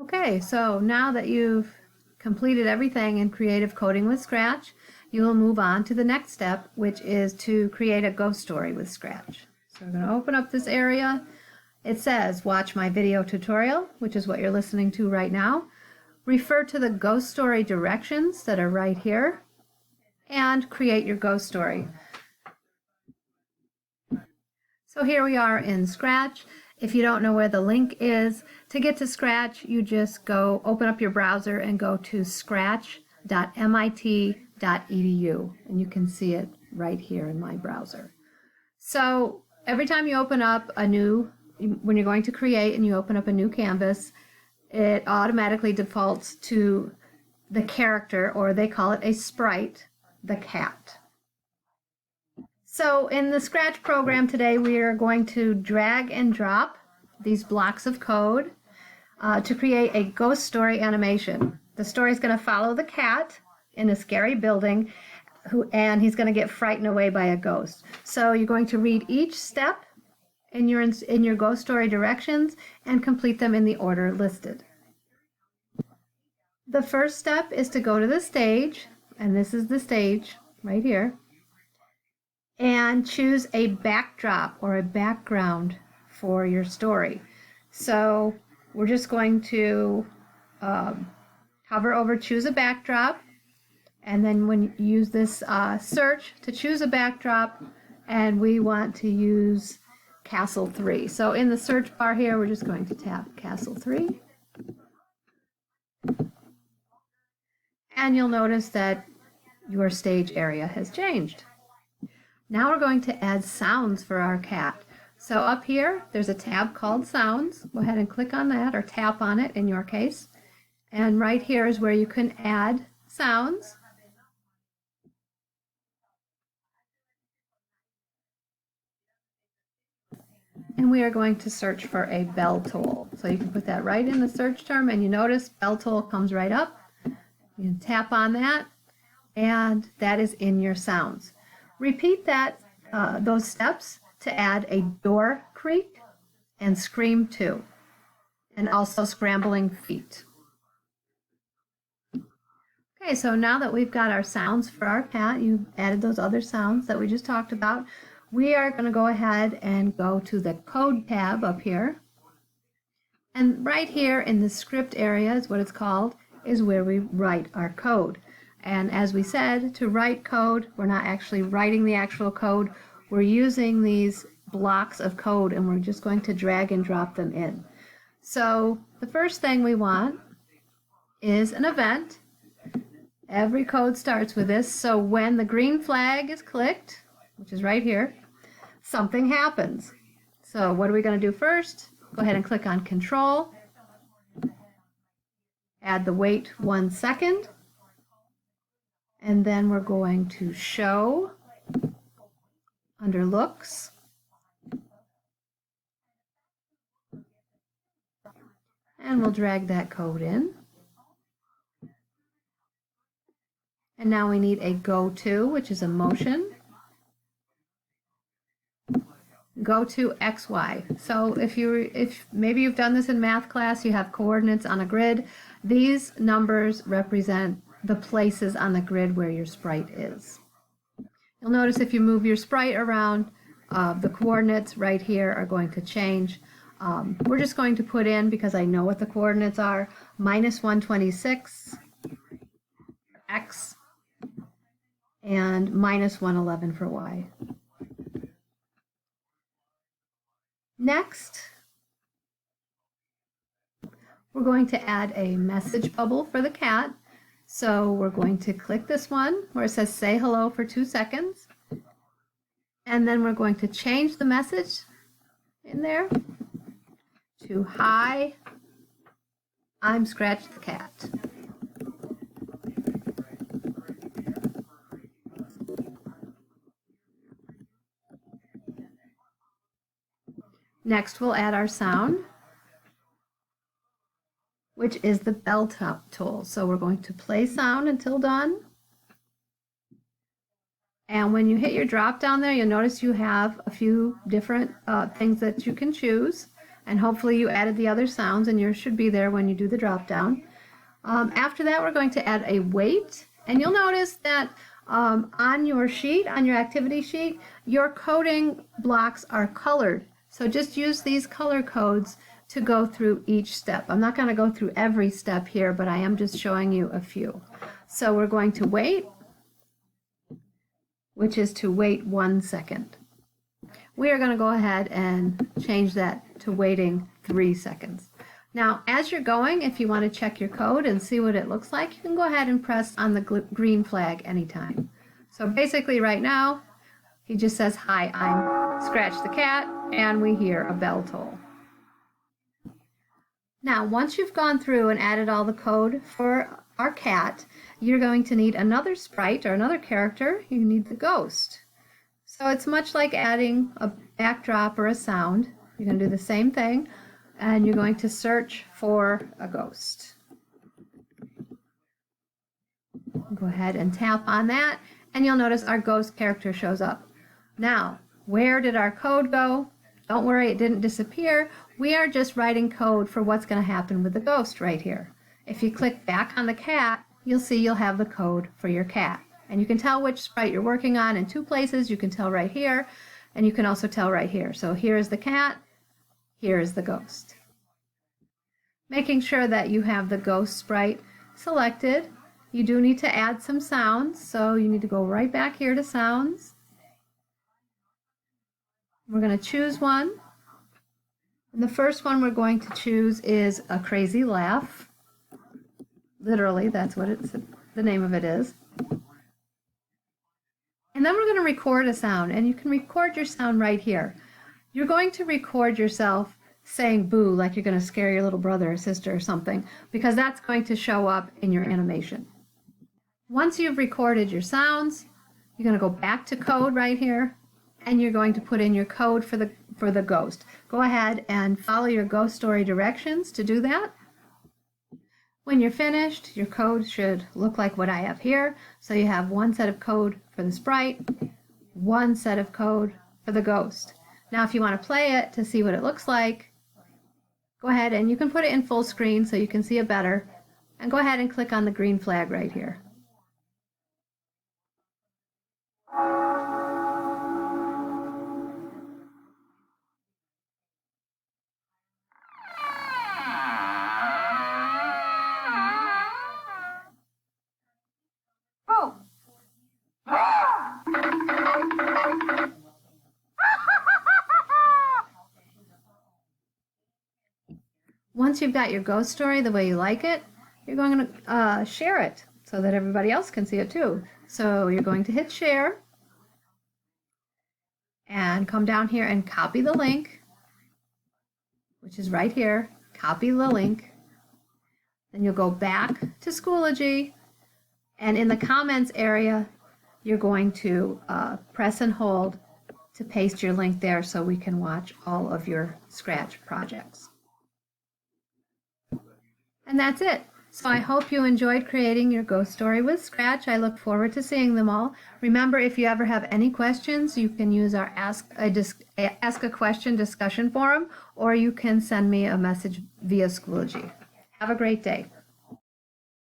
Okay, so now that you've completed everything in Creative Coding with Scratch, you will move on to the next step, which is to create a ghost story with Scratch. So we're going to open up this area. It says, watch my video tutorial, which is what you're listening to right now. Refer to the ghost story directions that are right here, and create your ghost story. So here we are in Scratch. If you don't know where the link is, to get to Scratch, you just go open up your browser and go to scratch.mit.edu, and you can see it right here in my browser. So every time you open up when you're going to create and you open up a new canvas, it automatically defaults to the character, or they call it a sprite, the cat. So in the Scratch program today, we are going to drag and drop these blocks of code to create a ghost story animation. The story is going to follow the cat in a scary building, and he's going to get frightened away by a ghost. So you're going to read each step in your ghost story directions and complete them in the order listed. The first step is to go to the stage, and this is the stage right here, and choose a backdrop or a background for your story. So we're just going to hover over choose a backdrop, and then when you use this search to choose a backdrop, and we want to use Castle 3. So in the search bar here, we're just going to tap Castle 3. And you'll notice that your stage area has changed. Now we're going to add sounds for our cat. So up here, there's a tab called Sounds. Go ahead and click on that, or tap on it in your case. And right here is where you can add sounds. And we are going to search for a bell toll. So you can put that right in the search term, and you notice bell toll comes right up. You can tap on that, and that is in your sounds. Repeat those steps to add a door creak and scream 2, and also scrambling feet. Okay, so now that we've got our sounds for our cat, you've added those other sounds that we just talked about, we are going to go ahead and go to the Code tab up here. And right here in the script area is what it's called, is where we write our code. And as we said, to write code, we're not actually writing the actual code. We're using these blocks of code, and we're just going to drag and drop them in. So the first thing we want is an event. Every code starts with this. So when the green flag is clicked, which is right here, something happens. So what are we going to do first? Go ahead and click on Control. Add the wait 1 second. And then we're going to show under looks. And we'll drag that code in. And now we need a go to, which is a motion. Go to XY. So if maybe you've done this in math class, you have coordinates on a grid. These numbers represent the places on the grid where your sprite is. You'll notice if you move your sprite around, the coordinates right here are going to change. We're just going to put in, because I know what the coordinates are, -126 X and -111 for Y. Next, we're going to add a message bubble for the cat. So we're going to click this one where it says say hello for 2 seconds. And then we're going to change the message in there to hi, I'm Scratch the cat. Next, we'll add our sound, which is the bell toll. So we're going to play sound until done. And when you hit your drop down there, you'll notice you have a few different things that you can choose. and hopefully you added the other sounds, and yours should be there when you do the drop down. After that, we're going to add a weight, and you'll notice that on your sheet, on your activity sheet, your coding blocks are colored. So just use these color codes to go through each step. I'm not going to go through every step here, but I am just showing you a few. So we're going to wait, which is to wait 1 second. We are going to go ahead and change that to waiting 3 seconds. Now, as you're going, if you want to check your code and see what it looks like, you can go ahead and press on the green flag anytime. So basically right now, he just says, "Hi, I'm Scratch the Cat," and we hear a bell toll. Now, once you've gone through and added all the code for our cat, you're going to need another sprite or another character. You need the ghost. So it's much like adding a backdrop or a sound. You're going to do the same thing, and you're going to search for a ghost. Go ahead and tap on that, and you'll notice our ghost character shows up. Now, where did our code go? Don't worry, it didn't disappear. We are just writing code for what's going to happen with the ghost right here. If you click back on the cat, you'll see you'll have the code for your cat. And you can tell which sprite you're working on in 2 places. You can tell right here, and you can also tell right here. So here's the cat, here is the ghost. Making sure that you have the ghost sprite selected. You do need to add some sounds, so you need to go right back here to sounds. We're going to choose one. And the first one we're going to choose is a crazy laugh. Literally, that's what the name of it is. And then we're going to record a sound, and you can record your sound right here. You're going to record yourself saying boo, like you're going to scare your little brother or sister or something, because that's going to show up in your animation. Once you've recorded your sounds, you're going to go back to code right here, and you're going to put in your code for the ghost. Go ahead and follow your ghost story directions to do that. When you're finished, your code should look like what I have here. So you have one set of code for the sprite, one set of code for the ghost. Now if you want to play it to see what it looks like, go ahead and you can put it in full screen so you can see it better, and go ahead and click on the green flag right here. Once you've got your ghost story the way you like it, you're going to share it so that everybody else can see it too. So you're going to hit share and come down here and copy the link, which is right here. Copy the link. Then you'll go back to Schoology, and in the comments area, you're going to press and hold to paste your link there so we can watch all of your Scratch projects. And that's it. So I hope you enjoyed creating your ghost story with Scratch. I look forward to seeing them all. Remember, if you ever have any questions, you can use our Ask a Question discussion forum, or you can send me a message via Schoology. Have a great day.